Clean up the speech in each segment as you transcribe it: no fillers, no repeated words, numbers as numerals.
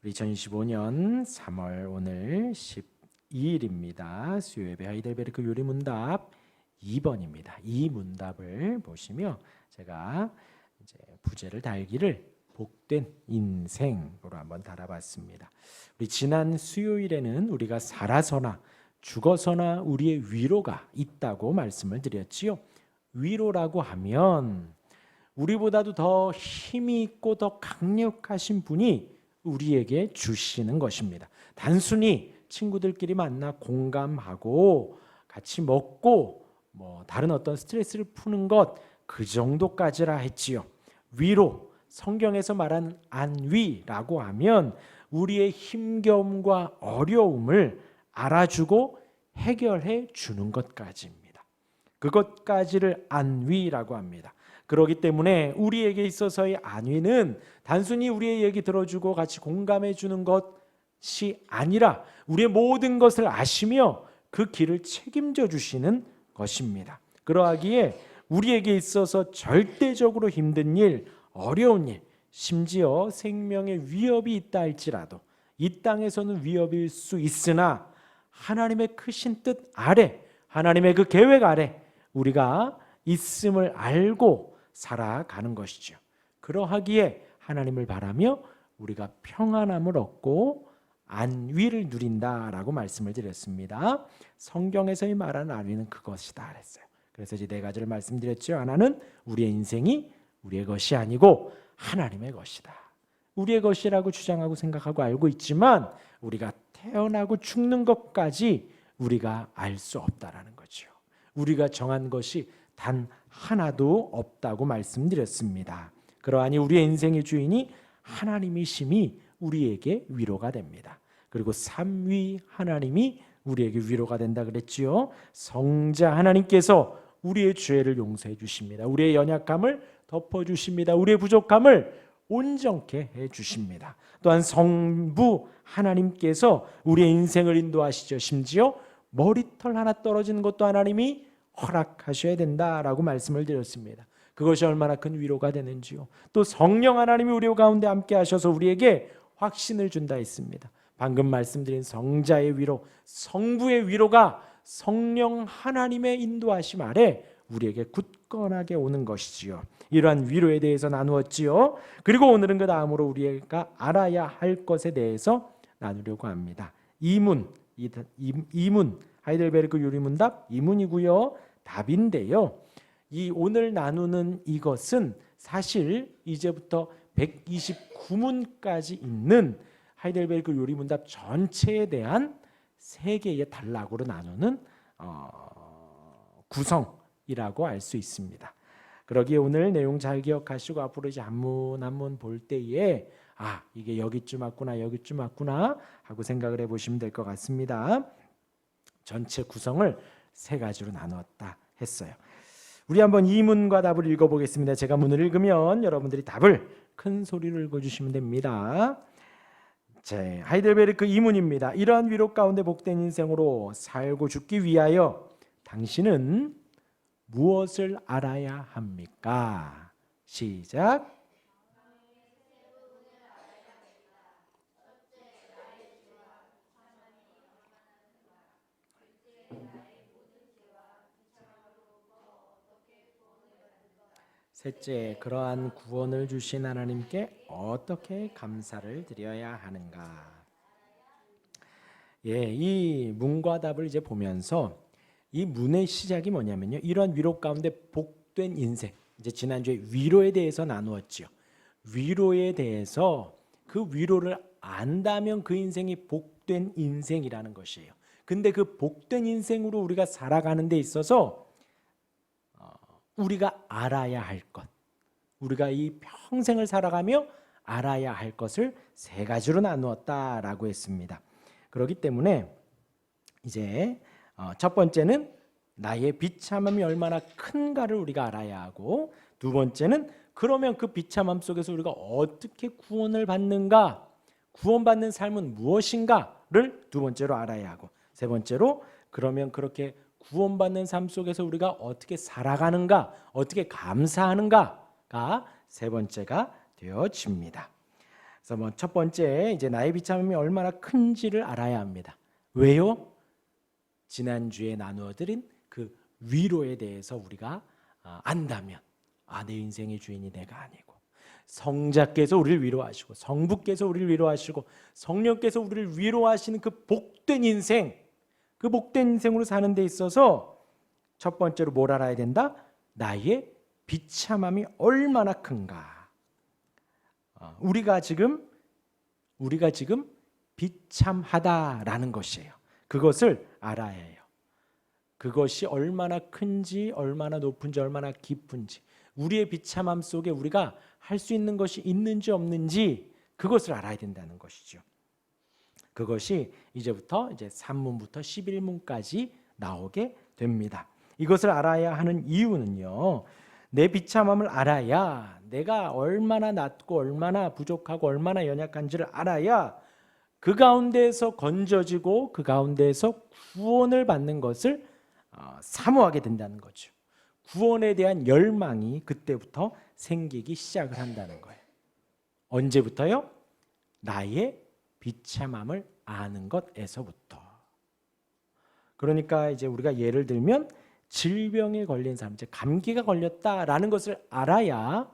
2025년 3월 오늘 12일입니다. 수요예배 하이델베르크 요리문답 2번입니다. 이 문답을 보시며 제가 이제 부제를 달기를 복된 인생으로 한번 달아봤습니다. 우리 지난 수요일에는 우리가 살아서나 죽어서나 우리의 위로가 있다고 말씀을 드렸지요. 위로라고 하면 우리보다도 더 힘이 있고 더 강력하신 분이 우리에게 주시는 것입니다. 단순히 친구들끼리 만나 공감하고 같이 먹고 다른 어떤 스트레스를 푸는 것 그 정도까지라 했지요. 위로, 성경에서 말하는 안위라고 하면 우리의 힘겨움과 어려움을 알아주고 해결해 주는 것까지입니다. 그것까지를 안위라고 합니다. 그렇기 때문에 우리에게 있어서의 안위는 단순히 우리의 얘기 들어주고 같이 공감해 주는 것이 아니라 우리의 모든 것을 아시며 그 길을 책임져 주시는 것입니다. 그러하기에 우리에게 있어서 절대적으로 힘든 일, 어려운 일, 심지어 생명의 위협이 있다 할지라도 이 땅에서는 위협일 수 있으나 하나님의 크신 뜻 아래, 하나님의 그 계획 아래 우리가 있음을 알고 살아가는 것이죠. 그러하기에 하나님을 바라며 우리가 평안함을 얻고 안위를 누린다라고 말씀을 드렸습니다. 성경에서 말하는 안위는 그것이다 그랬어요. 그래서 이제 네 가지를 말씀드렸죠. 하나는 우리의 인생이 우리의 것이 아니고 하나님의 것이다. 우리의 것이라고 주장하고 생각하고 알고 있지만 우리가 태어나고 죽는 것까지 우리가 알 수 없다라는 거죠. 우리가 정한 것이 단 하나도 없다고 말씀드렸습니다. 그러하니 우리의 인생의 주인이 하나님이심이 우리에게 위로가 됩니다. 그리고 삼위 하나님이 우리에게 위로가 된다 그랬지요. 성자 하나님께서 우리의 죄를 용서해 주십니다. 우리의 연약함을 덮어 주십니다. 우리의 부족함을 온전케 해 주십니다. 또한 성부 하나님께서 우리의 인생을 인도하시죠. 심지어 머리털 하나 떨어지는 것도 하나님이 허락하셔야 된다라고 말씀을 드렸습니다. 그것이 얼마나 큰 위로가 되는지요. 또 성령 하나님이 우리 가운데 함께 하셔서 우리에게 확신을 준다 했습니다. 방금 말씀드린 성자의 위로, 성부의 위로가 성령 하나님의 인도하심 아래 우리에게 굳건하게 오는 것이지요. 이러한 위로에 대해서 나누었지요. 그리고 오늘은 그 다음으로 우리가 알아야 할 것에 대해서 나누려고 합니다. 이문 하이델베르크 요리문답 이문이고요. 답인데요. 이 오늘 나누는 이것은 사실 이제부터 129문까지 있는 하이델베르크 요리문답 전체에 대한 세 개의 단락으로 나누는 구성이라고 알 수 있습니다. 그러기에 오늘 내용 잘 기억하시고 앞으로 이제 한문 한문 볼 때에 이게 여기쯤 왔구나 여기쯤 왔구나 하고 생각을 해보시면 될 것 같습니다. 전체 구성을 세 가지로 나누었다 했어요. 우리 한번 이 문과 답을 읽어보겠습니다. 제가 문을 읽으면 여러분들이 답을 큰 소리로 읽어주시면 됩니다. 하이델베르크 이문입니다. 이러한 위로 가운데 복된 인생으로 살고 죽기 위하여 당신은 무엇을 알아야 합니까? 시작. 셋째, 그러한 구원을 주신 하나님께 어떻게 감사를 드려야 하는가? 이 문과 답을 이제 보면서 이 문의 시작이 뭐냐면요. 이러한 위로 가운데 복된 인생. 이제 지난주에 위로에 대해서 나누었죠. 위로에 대해서 그 위로를 안다면 그 인생이 복된 인생이라는 것이에요. 근데 그 복된 인생으로 우리가 살아가는 데 있어서 우리가 알아야 할 것, 우리가 이 평생을 살아가며 알아야 할 것을 세 가지로 나누었다라고 했습니다. 그렇기 때문에 이제 첫 번째는 나의 비참함이 얼마나 큰가를 우리가 알아야 하고, 두 번째는 그러면 그 비참함 속에서 우리가 어떻게 구원을 받는가, 구원받는 삶은 무엇인가를 두 번째로 알아야 하고, 세 번째로 그러면 그렇게 구원받는 삶 속에서 우리가 어떻게 살아가는가, 어떻게 감사하는가가 세 번째가 되어집니다. 그래서 뭐 첫 번째 이제 나의 비참함이 얼마나 큰지를 알아야 합니다. 왜요? 지난주에 나누어드린 그 위로에 대해서 우리가 안다면 내 인생의 주인이 내가 아니고 성자께서 우리를 위로하시고 성부께서 우리를 위로하시고 성령께서 우리를 위로하시는 그 복된 인생, 그 복된 인생으로 사는 데 있어서 첫 번째로 뭘 알아야 된다? 나의 비참함이 얼마나 큰가. 우리가 지금 비참하다라는 것이에요. 그것을 알아야 해요. 그것이 얼마나 큰지, 얼마나 높은지, 얼마나 깊은지, 우리의 비참함 속에 우리가 할 수 있는 것이 있는지 없는지 그것을 알아야 된다는 것이죠. 그것이 이제부터 이제 3문부터 11문까지 나오게 됩니다. 이것을 알아야 하는 이유는요, 내 비참함을 알아야 내가 얼마나 낮고 얼마나 부족하고 얼마나 연약한지를 알아야 그 가운데에서 건져지고 그 가운데에서 구원을 받는 것을 사모하게 된다는 거죠. 구원에 대한 열망이 그때부터 생기기 시작을 한다는 거예요. 언제부터요? 나의 비참함을 아는 것에서부터. 그러니까 이제 우리가 예를 들면 질병에 걸린 사람, 이제 감기가 걸렸다라는 것을 알아야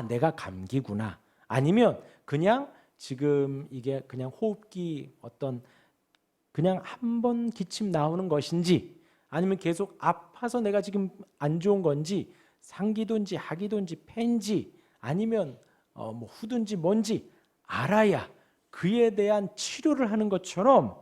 내가 감기구나. 아니면 그냥 지금 이게 그냥 호흡기 어떤 그냥 한 번 기침 나오는 것인지, 아니면 계속 아파서 내가 지금 안 좋은 건지, 상기도인지 하기도인지 폐인지 아니면 뭐 후두인지 뭔지 알아야 그에 대한 치료를 하는 것처럼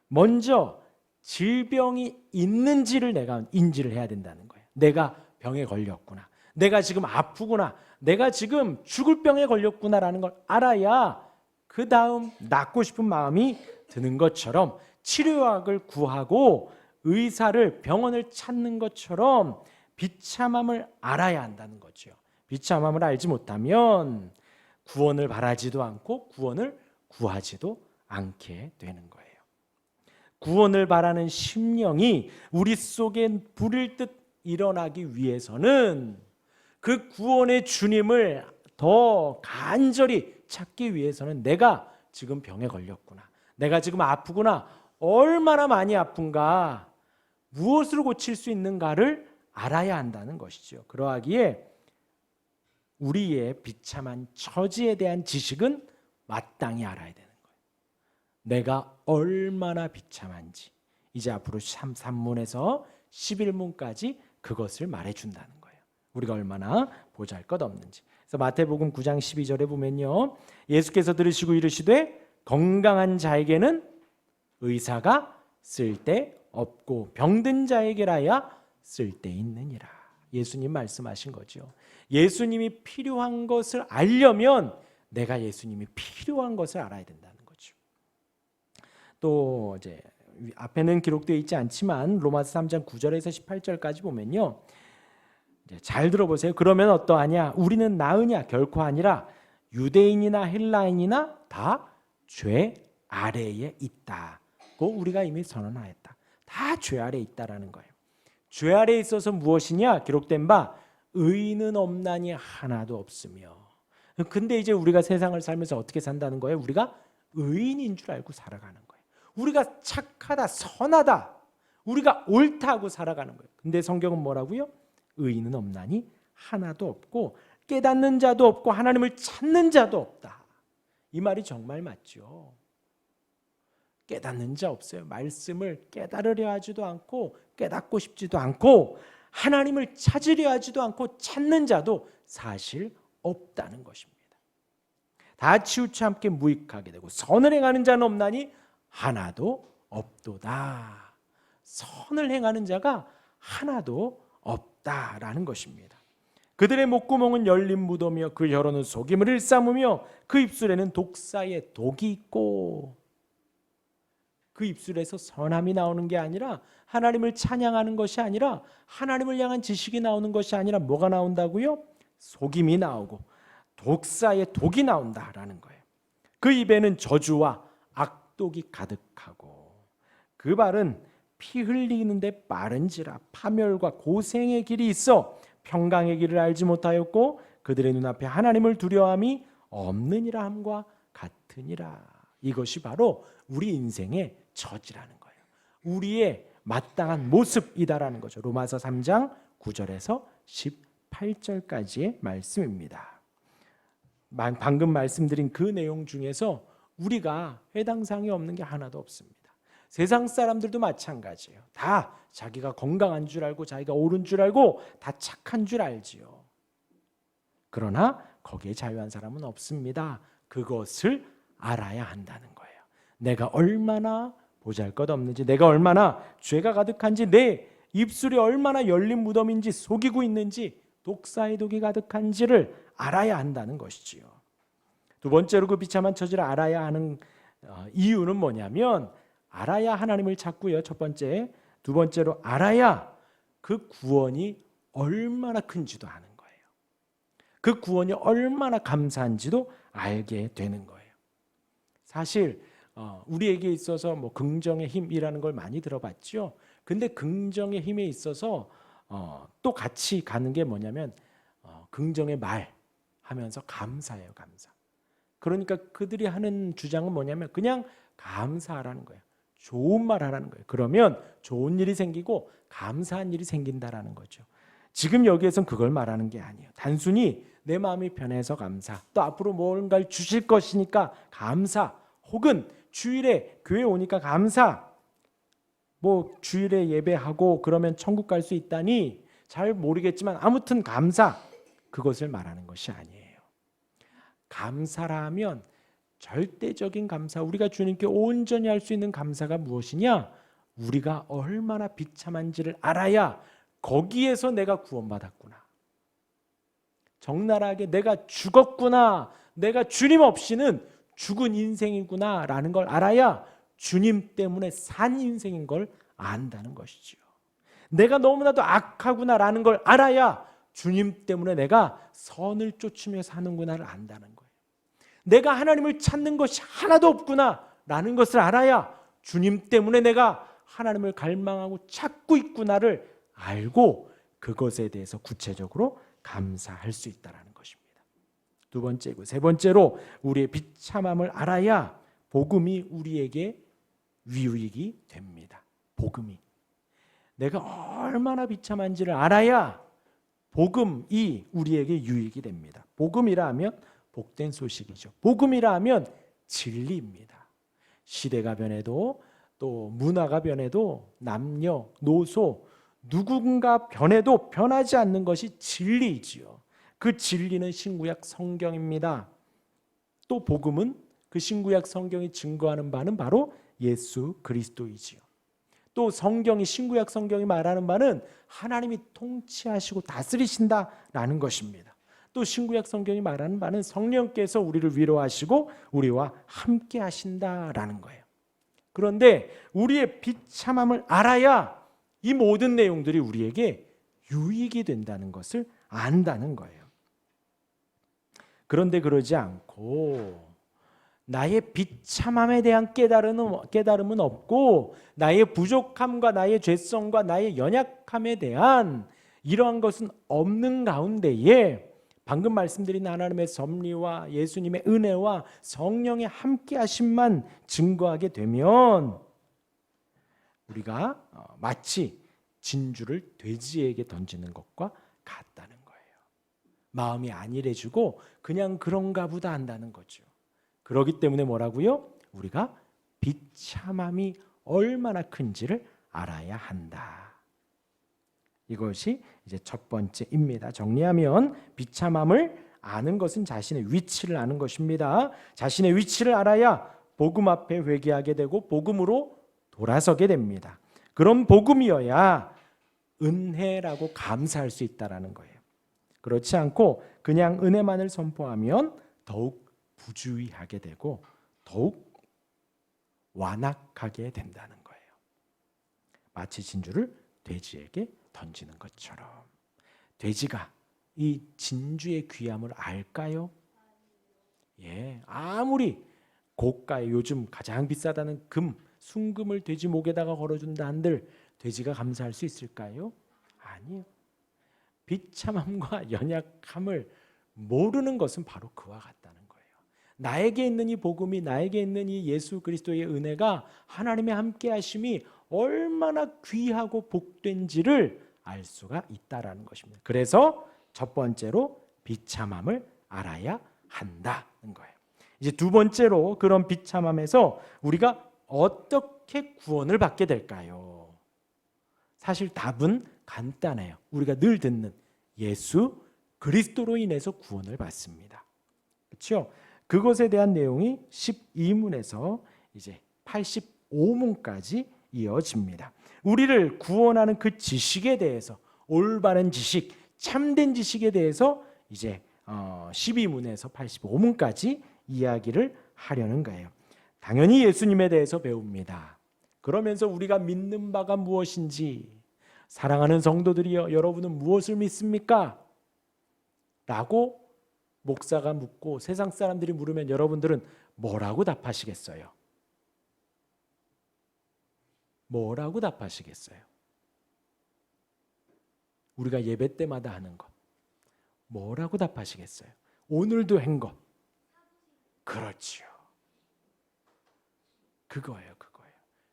먼저 질병이 있는지를 내가 인지를 해야 된다는 거예요. 내가 병에 걸렸구나, 내가 지금 아프구나, 내가 지금 죽을 병에 걸렸구나라는 걸 알아야 그 다음 낫고 싶은 마음이 드는 것처럼 치료약을 구하고 의사를, 병원을 찾는 것처럼 비참함을 알아야 한다는 거죠. 비참함을 알지 못하면 구원을 바라지도 않고 구원을 구하지도 않게 되는 거예요. 구원을 바라는 심령이 우리 속에 불일 듯 일어나기 위해서는 그 구원의 주님을 더 간절히 찾기 위해서는 내가 지금 병에 걸렸구나, 내가 지금 아프구나, 얼마나 많이 아픈가, 무엇으로 고칠 수 있는가를 알아야 한다는 것이죠. 그러하기에 우리의 비참한 처지에 대한 지식은 마땅히 알아야 되는 거예요. 내가 얼마나 비참한지 이제 앞으로 3문에서 11문까지 그것을 말해준다는 거예요. 우리가 얼마나 보잘것없는지. 그래서 마태복음 9장 12절에 보면요, 예수께서 들으시고 이르시되 건강한 자에게는 의사가 쓸데없고 병든 자에게라야 쓸데있느니라. 예수님 말씀하신 거죠. 예수님이 필요한 것을 알려면 내가 예수님이 필요한 것을 알아야 된다는 거죠. 또 이제 앞에는 기록되어 있지 않지만 로마서 3장 9절에서 18절까지 보면요, 잘 들어보세요. 그러면 어떠하냐? 우리는 나으냐? 결코 아니라 유대인이나 헬라인이나 다 죄 아래에 있다고 우리가 이미 선언하였다. 다 죄 아래에 있다라는 거예요. 죄 아래에 있어서 무엇이냐? 기록된 바 의인은 없나니 하나도 없으며. 근데 이제 우리가 세상을 살면서 어떻게 산다는 거예요? 우리가 의인인 줄 알고 살아가는 거예요. 우리가 착하다, 선하다, 우리가 옳다고 살아가는 거예요. 근데 성경은 뭐라고요? 의인은 없나니 하나도 없고 깨닫는 자도 없고 하나님을 찾는 자도 없다. 이 말이 정말 맞죠. 깨닫는 자 없어요. 말씀을 깨달으려 하지도 않고 깨닫고 싶지도 않고 하나님을 찾으려 하지도 않고 찾는 자도 사실 없다는 것입니다. 다 치우쳐 함께 무익하게 되고 선을 행하는 자는 없나니 하나도 없도다. 선을 행하는 자가 하나도 없다라는 것입니다. 그들의 목구멍은 열린 무덤이요 그 혀로는 속임을 일삼으며 그 입술에는 독사의 독이 있고. 그 입술에서 선함이 나오는 게 아니라, 하나님을 찬양하는 것이 아니라, 하나님을 향한 지식이 나오는 것이 아니라 뭐가 나온다고요? 속임이 나오고 독사의 독이 나온다라는 거예요. 그 입에는 저주와 악독이 가득하고 그 발은 피 흘리는데 빠른지라 파멸과 고생의 길이 있어 평강의 길을 알지 못하였고 그들의 눈앞에 하나님을 두려워함이 없느니라 함과 같으니라. 이것이 바로 우리 인생의 처지라는 거예요. 우리의 마땅한 모습이다라는 거죠. 로마서 3장 9절에서 18절까지의 말씀입니다. 방금 말씀드린 그 내용 중에서 우리가 해당 사항이 없는 게 하나도 없습니다. 세상 사람들도 마찬가지예요. 다 자기가 건강한 줄 알고 자기가 옳은 줄 알고 다 착한 줄 알지요. 그러나 거기에 자유한 사람은 없습니다. 그것을 알아야 한다는 거예요. 내가 얼마나 보잘것없는지, 내가 얼마나 죄가 가득한지, 내 입술이 얼마나 열린 무덤인지, 속이고 있는지, 독사의 독이 가득한지를 알아야 한다는 것이지요. 두 번째로 그 비참한 처지를 알아야 하는 이유는 뭐냐면, 알아야 하나님을 찾고요. 첫 번째. 두 번째로 알아야 그 구원이 얼마나 큰지도 아는 거예요. 그 구원이 얼마나 감사한지도 알게 되는 거예요. 사실 우리에게 있어서 뭐 긍정의 힘이라는 걸 많이 들어봤죠. 근데 긍정의 힘에 있어서 또 같이 가는 게 뭐냐면 긍정의 말 하면서 감사예요. 감사. 그러니까 그들이 하는 주장은 뭐냐면 그냥 감사하라는 거예요. 좋은 말 하라는 거예요. 그러면 좋은 일이 생기고 감사한 일이 생긴다라는 거죠. 지금 여기에선 그걸 말하는 게 아니에요. 단순히 내 마음이 편해서 감사, 또 앞으로 뭔가를 주실 것이니까 감사, 혹은 주일에 교회 오니까 감사, 뭐 주일에 예배하고 그러면 천국 갈 수 있다니 잘 모르겠지만 아무튼 감사, 그것을 말하는 것이 아니에요. 감사라면 절대적인 감사, 우리가 주님께 온전히 할 수 있는 감사가 무엇이냐? 우리가 얼마나 비참한지를 알아야 거기에서 내가 구원받았구나, 적나라하게 내가 죽었구나, 내가 주님 없이는 죽은 인생이구나 라는 걸 알아야 주님 때문에 산 인생인 걸 안다는 것이지요. 내가 너무나도 악하구나 라는 걸 알아야 주님 때문에 내가 선을 쫓으며 사는구나를 안다는 거예요. 내가 하나님을 찾는 것이 하나도 없구나 라는 것을 알아야 주님 때문에 내가 하나님을 갈망하고 찾고 있구나를 알고 그것에 대해서 구체적으로 감사할 수 있다는 것입니다. 두 번째고 세 번째로 우리의 비참함을 알아야 복음이 우리에게 유익이 됩니다. 복음이 내가 얼마나 비참한지를 알아야 복음이 우리에게 유익이 됩니다. 복음이라 하면 복된 소식이죠. 복음이라 하면 진리입니다. 시대가 변해도 또 문화가 변해도 남녀, 노소 누군가 변해도 변하지 않는 것이 진리이지요. 그 진리는 신구약 성경입니다. 또 복음은 그 신구약 성경이 증거하는 바는 바로 예수 그리스도이지요. 또 성경이 신구약 성경이 말하는 바는 하나님이 통치하시고 다스리신다라는 것입니다. 또 신구약 성경이 말하는 바는 성령께서 우리를 위로하시고 우리와 함께 하신다라는 거예요. 그런데 우리의 비참함을 알아야 이 모든 내용들이 우리에게 유익이 된다는 것을 안다는 거예요. 그런데 그러지 않고 나의 비참함에 대한 깨달음은 없고 나의 부족함과 나의 죄성과 나의 연약함에 대한 이러한 것은 없는 가운데에 방금 말씀드린 하나님의 섭리와 예수님의 은혜와 성령의 함께 하심만 증거하게 되면 우리가 마치 진주를 돼지에게 던지는 것과 같다는 거예요. 마음이 안일해지고 그냥 그런가 보다 한다는 거죠. 그렇기 때문에 뭐라고요? 우리가 비참함이 얼마나 큰지를 알아야 한다. 이것이 이제 첫 번째입니다. 정리하면 비참함을 아는 것은 자신의 위치를 아는 것입니다. 자신의 위치를 알아야 복음 앞에 회개하게 되고 복음으로 돌아서게 됩니다. 그런 복음이어야 은혜라고 감사할 수 있다라는 거예요. 그렇지 않고 그냥 은혜만을 선포하면 더욱 부주의하게 되고 더욱 완악하게 된다는 거예요. 마치 진주를 돼지에게 던지는 것처럼. 돼지가 이 진주의 귀함을 알까요? 예, 아무리 고가의 요즘 가장 비싸다는 금, 순금을 돼지 목에다가 걸어준다 한들 돼지가 감사할 수 있을까요? 아니요. 비참함과 연약함을 모르는 것은 바로 그와 같다는 거예요. 나에게 있는 이 복음이, 나에게 있는 이 예수 그리스도의 은혜가, 하나님의 함께 하심이 얼마나 귀하고 복된지를 알 수가 있다라는 것입니다. 그래서 첫 번째로 비참함을 알아야 한다는 거예요. 이제 두 번째로 그런 비참함에서 우리가 어떻게 구원을 받게 될까요? 사실 답은 간단해요. 우리가 늘 듣는 예수 그리스도로 인해서 구원을 받습니다. 그렇죠? 그것에 대한 내용이 12문에서 이제 85문까지 이어집니다. 우리를 구원하는 그 지식에 대해서, 올바른 지식, 참된 지식에 대해서 이제 12문에서 85문까지 이야기를 하려는 거예요. 당연히 예수님에 대해서 배웁니다. 그러면서 우리가 믿는 바가 무엇인지, 사랑하는 성도들이여 여러분은 무엇을 믿습니까? 라고 목사가 묻고 세상 사람들이 물으면 여러분들은 뭐라고 답하시겠어요? 뭐라고 답하시겠어요? 우리가 예배 때마다 하는 것 뭐라고 답하시겠어요? 오늘도 한 것. 그렇죠. 그거예요.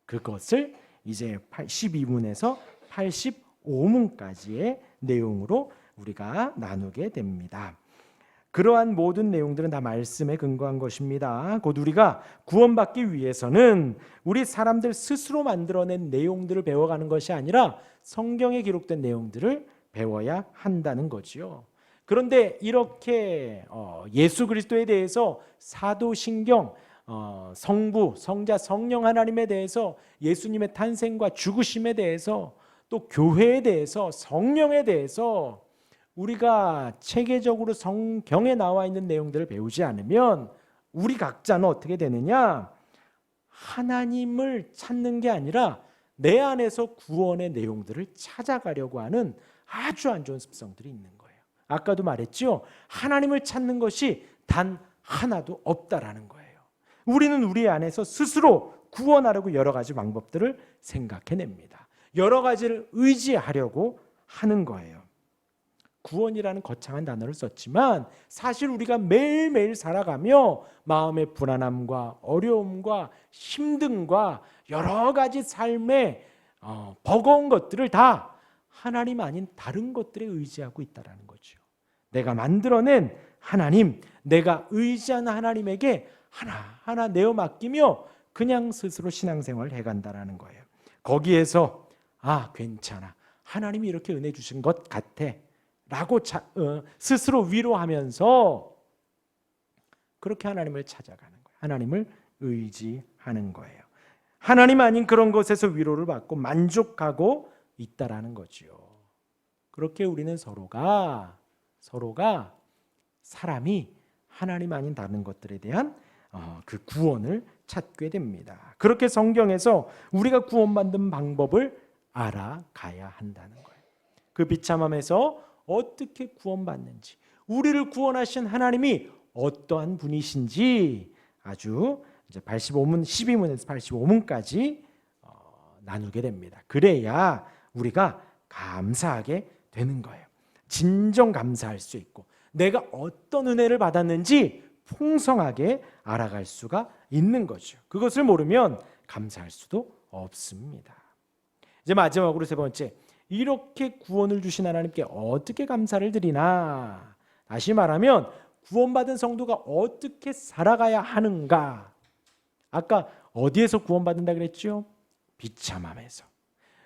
그것을 이제 12문에서 85문까지의 내용으로 우리가 나누게 됩니다. 그러한 모든 내용들은 다 말씀에 근거한 것입니다. 곧 우리가 구원받기 위해서는 우리 사람들 스스로 만들어낸 내용들을 배워가는 것이 아니라 성경에 기록된 내용들을 배워야 한다는 거지요. 그런데 이렇게 예수 그리스도에 대해서 사도신경, 성부, 성자, 성령 하나님에 대해서, 예수님의 탄생과 죽으심에 대해서, 또 교회에 대해서, 성령에 대해서 우리가 체계적으로 성경에 나와 있는 내용들을 배우지 않으면 우리 각자는 어떻게 되느냐? 하나님을 찾는 게 아니라 내 안에서 구원의 내용들을 찾아가려고 하는 아주 안 좋은 습성들이 있는 거예요. 아까도 말했죠. 하나님을 찾는 것이 단 하나도 없다라는 거예요. 우리는 우리 안에서 스스로 구원하려고 여러 가지 방법들을 생각해냅니다. 여러 가지를 의지하려고 하는 거예요. 구원이라는 거창한 단어를 썼지만 사실 우리가 매일매일 살아가며 마음의 불안함과 어려움과 힘듦과 여러 가지 삶의 버거운 것들을 다 하나님 아닌 다른 것들에 의지하고 있다는 거죠. 내가 만들어낸 하나님, 내가 의지하는 하나님에게 하나하나 내어 맡기며 그냥 스스로 신앙생활을 해간다는 거예요. 거기에서 괜찮아, 하나님이 이렇게 은혜 주신 것 같아 라고 스스로 위로하면서 그렇게 하나님을 찾아가는 거예요. 하나님을 의지하는 거예요. 하나님 아닌 그런 것에서 위로를 받고 만족하고 있다라는 거죠. 그렇게 우리는 서로가 사람이 하나님 아닌 다른 것들에 대한 그 구원을 찾게 됩니다. 그렇게 성경에서 우리가 구원받는 방법을 알아가야 한다는 거예요. 그 비참함에서 어떻게 구원받는지, 우리를 구원하신 하나님이 어떠한 분이신지 아주 이제 85문, 12문에서 85문까지 나누게 됩니다. 그래야 우리가 감사하게 되는 거예요. 진정 감사할 수 있고 내가 어떤 은혜를 받았는지 풍성하게 알아갈 수가 있는 거죠. 그것을 모르면 감사할 수도 없습니다. 이제 마지막으로 세 번째, 이렇게 구원을 주신 하나님께 어떻게 감사를 드리나? 다시 말하면 구원받은 성도가 어떻게 살아가야 하는가? 아까 어디에서 구원받는다 그랬죠? 비참함에서.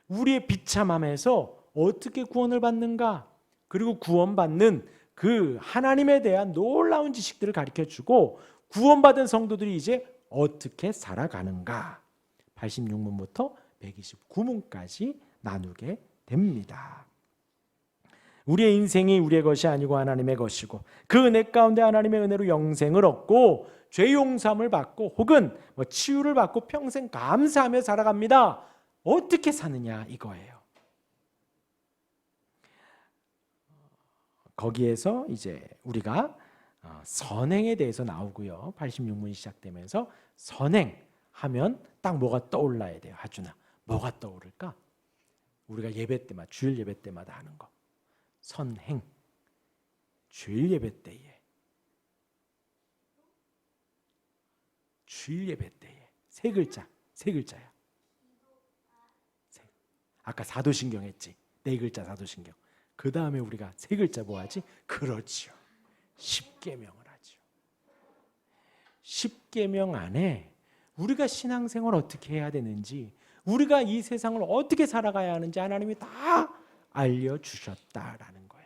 우리의 비참함에서 어떻게 구원을 받는가? 그리고 구원받는 그 하나님에 대한 놀라운 지식들을 가르쳐주고 구원받은 성도들이 이제 어떻게 살아가는가? 86문부터 129문까지 나누게 됩니다. 우리의 인생이 우리의 것이 아니고 하나님의 것이고 그 은혜 가운데 하나님의 은혜로 영생을 얻고 죄 용서함을 받고 혹은 치유를 받고 평생 감사하며 살아갑니다. 어떻게 사느냐 이거예요. 거기에서 이제 우리가 선행에 대해서 나오고요. 86문이 시작되면서 선행하면 딱 뭐가 떠올라야 돼요. 하준아, 뭐가 떠오를까? 우리가 예배 때마다, 주일 예배 때마다 하는 거. 선행. 주일 예배 때에 주일 예배 때에 세 글자야. 아까 사도신경 했지. 네 글자 사도신경. 그 다음에 우리가 세 글자 뭐 하지? 그렇지요. 십계명을 하죠. 십계명 안에 우리가 신앙생활 어떻게 해야 되는지, 우리가 이 세상을 어떻게 살아가야 하는지 하나님이 다 알려주셨다라는 거예요.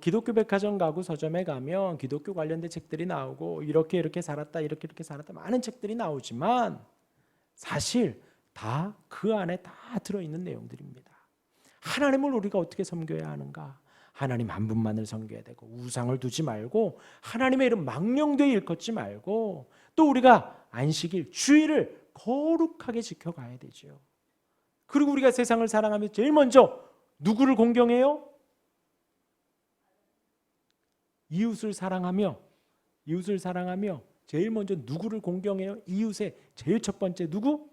기독교 백화점 가구 서점에 가면 기독교 관련된 책들이 나오고 이렇게 살았다, 이렇게 살았다, 많은 책들이 나오지만 사실 다 그 안에 다 들어있는 내용들입니다. 하나님을 우리가 어떻게 섬겨야 하는가? 하나님 한 분만을 섬겨야 되고, 우상을 두지 말고, 하나님의 이름 망령되이 일컫지 말고, 또 우리가 안식일, 주일을 거룩하게 지켜가야 되죠. 그리고 우리가 세상을 사랑하며 제일 먼저 누구를 공경해요? 이웃을 사랑하며 제일 먼저 누구를 공경해요? 이웃의 제일 첫 번째 누구?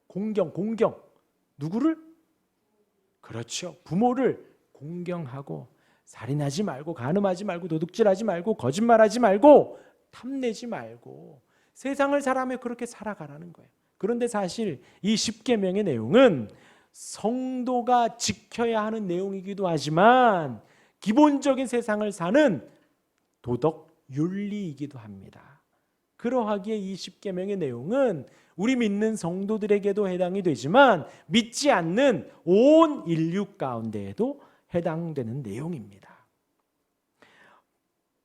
공경. 누구를? 그렇죠. 부모를 공경하고, 살인하지 말고, 간음하지 말고, 도둑질하지 말고, 거짓말하지 말고, 탐내지 말고 세상을 살아가며 그렇게 살아가라는 거예요. 그런데 사실 이 십계명의 내용은 성도가 지켜야 하는 내용이기도 하지만 기본적인 세상을 사는 도덕 윤리이기도 합니다. 그러하기에 이 십계명의 내용은 우리 믿는 성도들에게도 해당이 되지만 믿지 않는 온 인류 가운데에도 해당되는 내용입니다.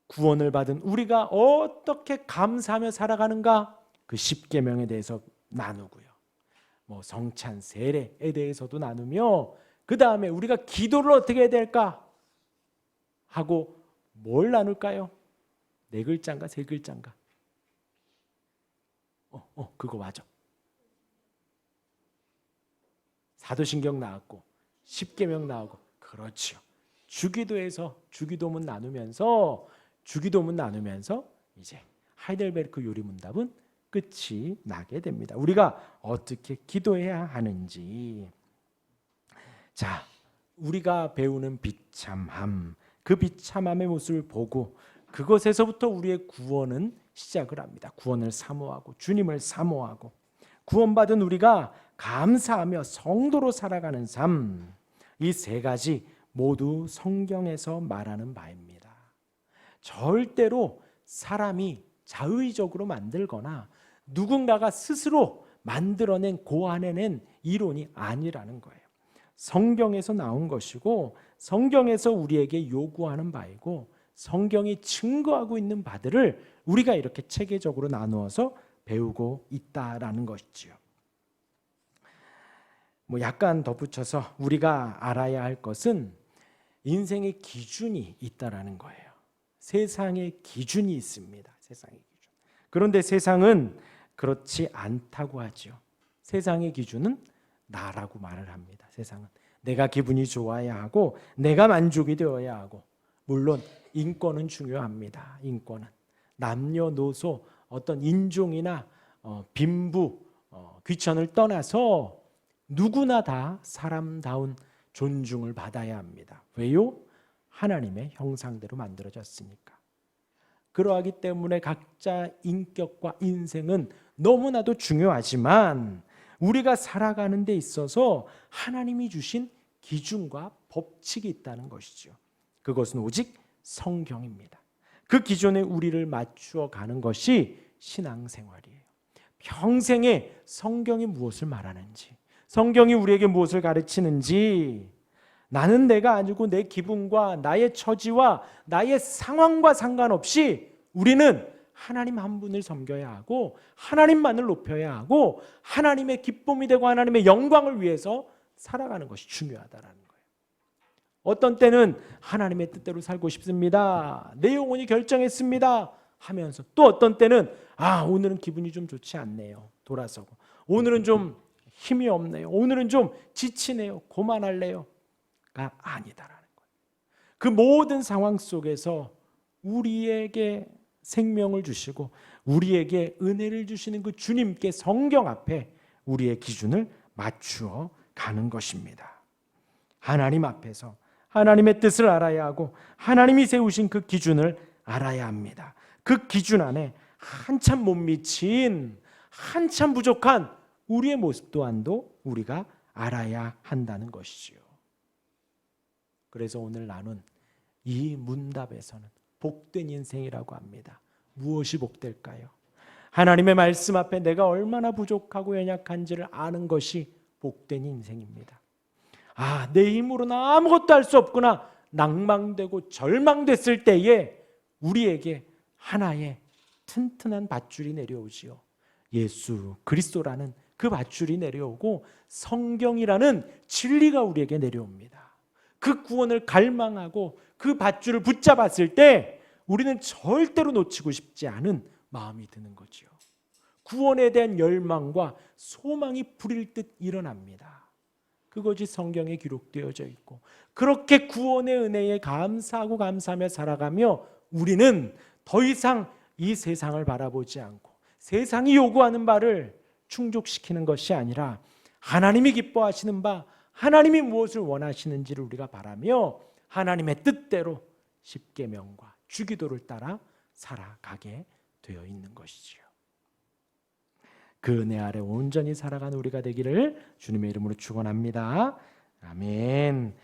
구원을 받은 우리가 어떻게 감사하며 살아가는가? 그 십계명에 대해서 나누고요. 성찬, 세례에 대해서도 나누며, 그 다음에 우리가 기도를 어떻게 해야 될까? 하고 뭘 나눌까요? 네 글자인가 세 글자인가? 그거 맞아. 사도신경 나왔고 십계명 나오고, 그렇죠. 주기도문 나누면서 이제 하이델베르크 요리문답은 끝이 나게 됩니다. 우리가 어떻게 기도해야 하는지. 자, 우리가 배우는 비참함, 그 비참함의 모습을 보고 그것에서부터 우리의 구원은 시작을 합니다. 구원을 사모하고, 주님을 사모하고, 구원받은 우리가 감사하며 성도로 살아가는 삶, 이 세 가지 모두 성경에서 말하는 바입니다. 절대로 사람이 자의적으로 만들거나 누군가가 스스로 만들어낸, 고안해낸 이론이 아니라는 거예요. 성경에서 나온 것이고, 성경에서 우리에게 요구하는 바이고, 성경이 증거하고 있는 바들을 우리가 이렇게 체계적으로 나누어서 배우고 있다라는 것이지요. 약간 덧붙여서 우리가 알아야 할 것은 인생의 기준이 있다라는 거예요. 세상의 기준이 있습니다. 세상의 기준. 그런데 세상은 그렇지 않다고 하죠. 세상의 기준은 나라고 말을 합니다. 세상은 내가 기분이 좋아야 하고, 내가 만족이 되어야 하고, 물론 인권은 중요합니다. 인권은 남녀노소, 어떤 인종이나 빈부, 귀천을 떠나서 누구나 다 사람다운 존중을 받아야 합니다. 왜요? 하나님의 형상대로 만들어졌으니까. 그러하기 때문에 각자 인격과 인생은 너무나도 중요하지만 우리가 살아가는 데 있어서 하나님이 주신 기준과 법칙이 있다는 것이죠. 그것은 오직 성경입니다. 그 기준에 우리를 맞추어 가는 것이 신앙생활이에요. 평생에 성경이 무엇을 말하는지, 성경이 우리에게 무엇을 가르치는지, 나는 내가 아니고 내 기분과 나의 처지와 나의 상황과 상관없이 우리는 하나님 한 분을 섬겨야 하고, 하나님만을 높여야 하고, 하나님의 기쁨이 되고 하나님의 영광을 위해서 살아가는 것이 중요하다라는 거예요. 어떤 때는 하나님의 뜻대로 살고 싶습니다, 내 영혼이 결정했습니다 하면서, 또 어떤 때는 오늘은 기분이 좀 좋지 않네요, 돌아서고, 오늘은 좀 힘이 없네요, 오늘은 좀 지치네요, 그만할래요 가 아니다라는 거예요. 그 모든 상황 속에서 우리에게 생명을 주시고 우리에게 은혜를 주시는 그 주님께 성경 앞에 우리의 기준을 맞추어 가는 것입니다. 하나님 앞에서 하나님의 뜻을 알아야 하고, 하나님이 세우신 그 기준을 알아야 합니다. 그 기준 안에 한참 못 미친, 한참 부족한 우리의 모습 또한도 우리가 알아야 한다는 것이지요. 그래서 오늘 나눈 이 문답에서는 복된 인생이라고 합니다. 무엇이 복될까요? 하나님의 말씀 앞에 내가 얼마나 부족하고 연약한지를 아는 것이 복된 인생입니다. 내 힘으로는 아무것도 할 수 없구나 낭망되고 절망됐을 때에 우리에게 하나의 튼튼한 밧줄이 내려오지요. 예수 그리스도라는 그 밧줄이 내려오고 성경이라는 진리가 우리에게 내려옵니다. 그 구원을 갈망하고 그 밧줄을 붙잡았을 때 우리는 절대로 놓치고 싶지 않은 마음이 드는 거지요. 구원에 대한 열망과 소망이 불일 듯 일어납니다. 그것이 성경에 기록되어져 있고 그렇게 구원의 은혜에 감사하고 감사하며 살아가며 우리는 더 이상 이 세상을 바라보지 않고 세상이 요구하는 바를 충족시키는 것이 아니라 하나님이 기뻐하시는 바 하나님이 무엇을 원하시는지를 우리가 바라며 하나님의 뜻대로 십계명과 주기도를 따라 살아가게 되어 있는 것이지요. 그 은혜 아래 온전히 살아가는 우리가 되기를 주님의 이름으로 축원합니다. 아멘.